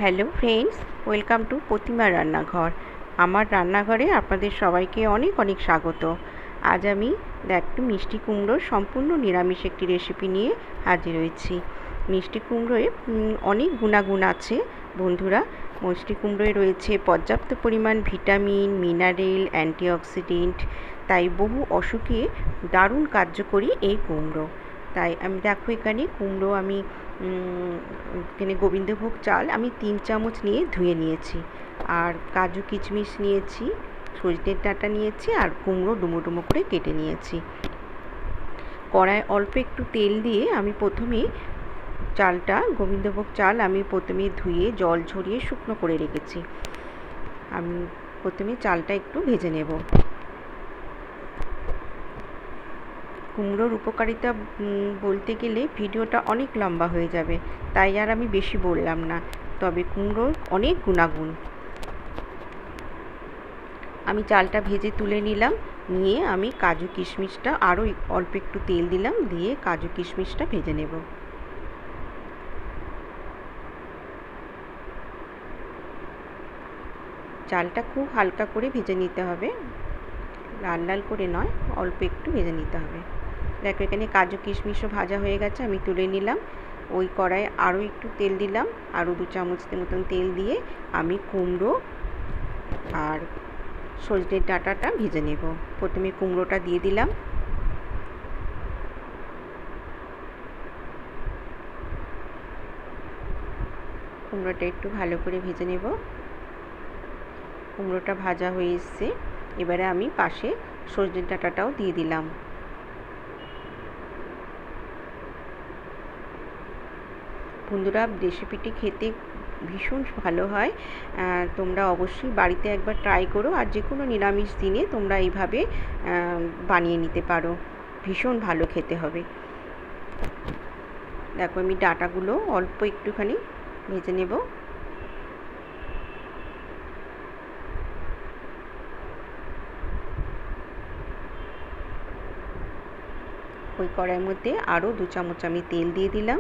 Hello friends, welcome to প্রতিমা রান্নাঘর। আমার রান্নাঘরে আপনাদের সবাইকে অনেক অনেক স্বাগত। আজ আমি একটু মিষ্টি কুমড়োর সম্পূর্ণ নিরামিষ একটি রেসিপি নিয়ে হাজির হয়েছি। মিষ্টি কুমড়োয় অনেক গুণাগুণ আছে বন্ধুরা। মিষ্টি কুমড়োয় রয়েছে পর্যাপ্ত পরিমাণ ভিটামিন, মিনারেল, অ্যান্টিঅক্সিডেন্ট, তাই বহু অসুখে দারুণ কার্যকরী এই কুমড়ো। তাই আমি দেখো এখানে কুমড়ো আমি এখানে গোবিন্দভোগ চাল আমি 3 চামচ নিয়ে ধুয়ে নিয়েছি, আর কাজু কিশমিশ নিয়েছি, সজনের ডাঁটা নিয়েছি, আর কুমড়ো ডুমো ডুমো করে কেটে নিয়েছি। কড়ায় অল্প একটু তেল দিয়ে আমি প্রথমে চালটা, গোবিন্দভোগ চাল আমি প্রথমে ধুয়ে জল ঝরিয়ে শুকনো করে রেখেছি। আমি প্রথমে চালটা একটু ভেজে নেব। কুমড়োর উপকারিতা বলতে গেলে ভিডিওটা অনেক লম্বা হয়ে যাবে, তাই আর আমি বেশি বললাম না। তবে কুমড়োর অনেক গুণাগুণ। আমি চালটা ভেজে তুলে নিলাম, নিয়ে আমি কাজু কিশমিশটা আরও অল্প একটু তেল দিলাম, দিয়ে কাজু কিশমিশটা ভেজে নেব। চালটা খুব হালকা করে ভেজে নিতে হবে, লাল লাল করে নয়, অল্প একটু ভেজে নিতে হবে। দেখো এখানে কাজু কিশমিশও ভাজা হয়ে গেছে, আমি তুলে নিলাম। ওই কড়াইয়ে আরও একটু তেল দিলাম, আরও 2 চামচ মতন তেল দিয়ে আমি কুমড়ো আর সজনের ডাঁটাটা ভেজে নেব। প্রথমে কুমড়োটা দিয়ে দিলাম, কুমড়োটা একটু ভালো করে ভেজে নেব। কুমড়োটা ভাজা হয়ে এসছে, এবারে আমি পাশে সজনের ডাঁটাটাও দিয়ে দিলাম। বন্ধুরা, রেসিপিটি খেতে ভীষণ ভালো হয়, তোমরা অবশ্যই বাড়িতে একবার ট্রাই করো। আর যে কোনো নিরামিষ দিনে তোমরা এইভাবে বানিয়ে নিতে পারো, ভীষণ ভালো খেতে হবে। দেখো আমি ডাঁটাগুলো অল্প একটুখানি ভেজে নেব। ওই কড়াইয়ের মধ্যে আরও 2 চামচ আমি তেল দিয়ে দিলাম,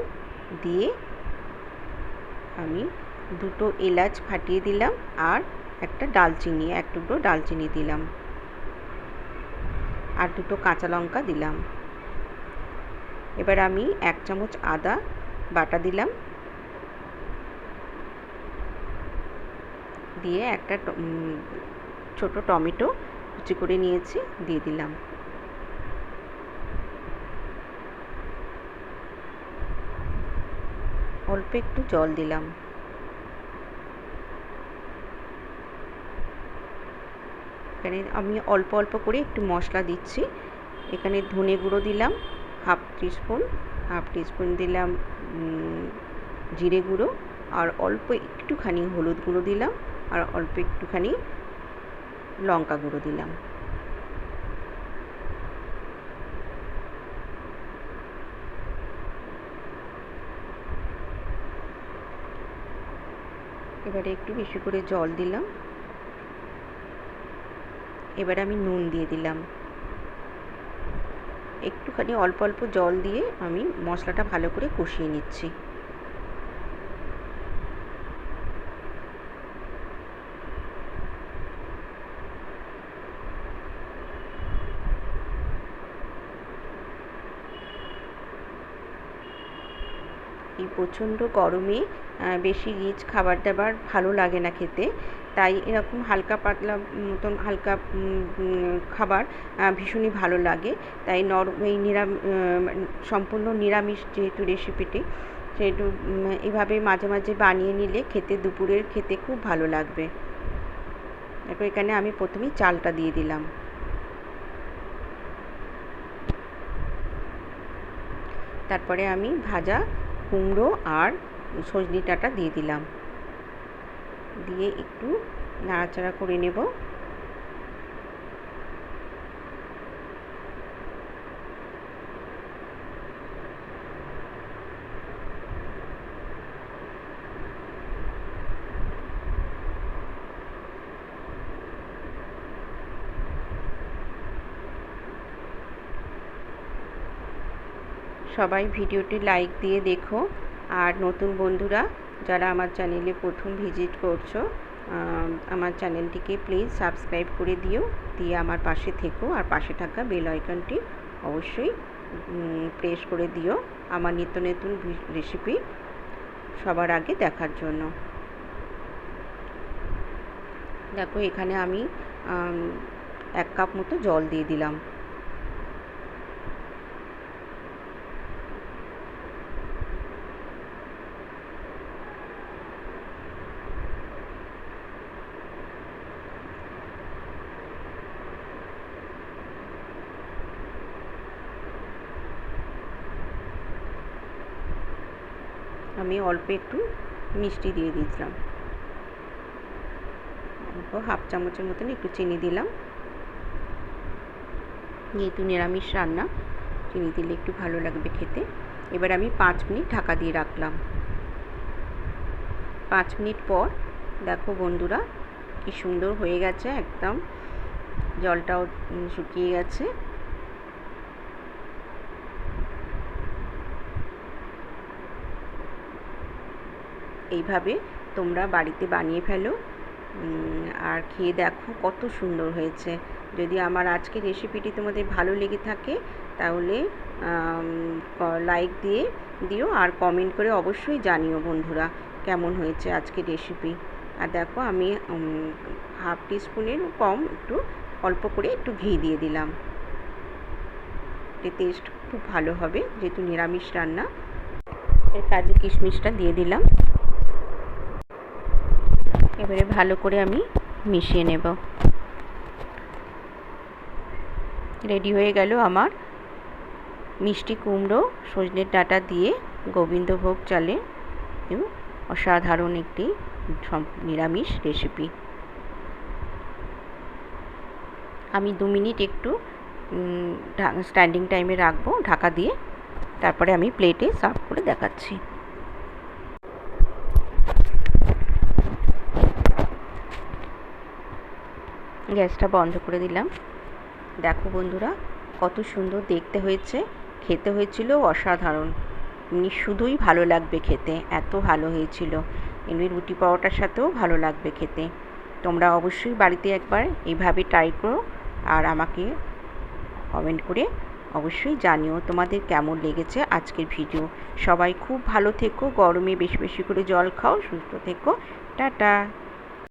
দিয়ে আমি 2টো এলাচ ফাটিয়ে দিলাম, আর একটা ডালচিনি, 1 টুকরো ডালচিনি দিলাম, আর 2টো কাঁচা লঙ্কা দিলাম। এবার আমি 1 চামচ আদা বাটা দিলাম, দিয়ে একটা ছোটো টমেটো কুচি করে নিয়েছি দিয়ে দিলাম। অল্প একটু জল দিলাম। এখানে আমি অল্প অল্প করে একটু মশলা দিচ্ছি। এখানে ধনে গুঁড়ো দিলাম হাফ টিস্পুন দিলাম জিরে গুঁড়ো, আর অল্প একটুখানি হলুদ গুঁড়ো দিলাম, আর অল্প একটুখানি লঙ্কা গুঁড়ো দিলাম। এবারে একটু বেশি করে জল দিলাম। এবারে আমি নুন দিয়ে দিলাম। একটুখানি অল্প অল্প জল দিয়ে আমি মশলাটা ভালো করে কষিয়ে নিচ্ছি। এই প্রচণ্ড গরমে বেশি রিচ খাবার দাবার ভালো লাগে না খেতে, তাই এরকম হালকা পাতলা মতন হালকা খাবার ভীষণই ভালো লাগে। তাই এই সম্পূর্ণ নিরামিষ যেহেতু রেসিপিটি, সেহেতু এভাবে মাঝে মাঝে বানিয়ে নিলে খেতে, দুপুরের খেতে খুব ভালো লাগবে। এরপর এখানে আমি প্রথমেই চালটা দিয়ে দিলাম, তারপরে আমি ভাজা কুমড়ো আর সজনে ডাঁটা দিয়ে দিলাম, দিয়ে একটু নাড়াচাড়া করে নেব। সবাই ভিডিওটি লাইক দিয়ে দেখো, আর নতুন বন্ধুরা যারা আমার চ্যানেলে প্রথম ভিজিট করছো, আমার চ্যানেলটিকে প্লিজ সাবস্ক্রাইব করে দিও, দিয়ে আমার পাশে থেকো, আর পাশে থাকা বেল আইকনটি অবশ্যই প্রেস করে দিও আমার নিত্য নতুন রেসিপি সবার আগে দেখার জন্য। দেখো এখানে আমি 1 কাপ মতো জল দিয়ে দিলাম। আমি অল্প একটু মিষ্টি দিয়ে দিয়েছিলাম, অল্প হাফ চামচের মতন একটু চিনি দিলাম। যেহেতু নিরামিষ রান্না, চিনি দিলে একটু ভালো লাগবে খেতে। এবার আমি 5 মিনিট ঢাকা দিয়ে রাখলাম। 5 মিনিট পর দেখো বন্ধুরা কি সুন্দর হয়ে গেছে, একদম জলটাও শুকিয়ে গেছে। এইভাবে তোমরা বাড়িতে বানিয়ে ফেলো আর খেয়ে দেখো কত সুন্দর হয়েছে। যদি আমার আজকের রেসিপিটি তোমাদের ভালো লেগে থাকে তাহলে লাইক দিয়ে দিও, আর কমেন্ট করে অবশ্যই জানিও বন্ধুরা কেমন হয়েছে আজকের রেসিপি। আর দেখো আমি হাফ টিস্পুনের কম একটু অল্প করে একটু ঘি দিয়ে দিলাম, এতে টেস্ট খুব ভালো হবে যেহেতু নিরামিষ রান্না। এর কাজু কিশমিশটা দিয়ে দিলাম। এবারে ভালো করে আমি মিশিয়ে নেব। রেডি হয়ে গেল আমার মিষ্টি কুমড়ো সজনের ডাঁটা দিয়ে গোবিন্দভোগ চালে অসাধারণ একটি নিরামিষ রেসিপি। আমি 2 মিনিট একটু স্ট্যান্ডিং টাইমে রাখবো ঢাকা দিয়ে, তারপরে আমি প্লেটে সার্ভ করে দেখাচ্ছি। গ্যাসটা বন্ধ করে দিলাম। দেখো বন্ধুরা কত সুন্দর দেখতে হয়েছে, খেতে হয়েছিল অসাধারণ, শুধুই ভালো লাগবে খেতে, এত ভালো হয়েছিল। এমনি রুটি পরোটার সাথেও ভালো লাগবে খেতে। তোমরা অবশ্যই বাড়িতে একবার এইভাবে ট্রাই করো, আর আমাকে কমেন্ট করে অবশ্যই জানিও তোমাদের কেমন লেগেছে আজকের ভিডিও। সবাই খুব ভালো থেকো, গরমে বেশি বেশি করে জল খাও, সুস্থ থেকো, টাটা।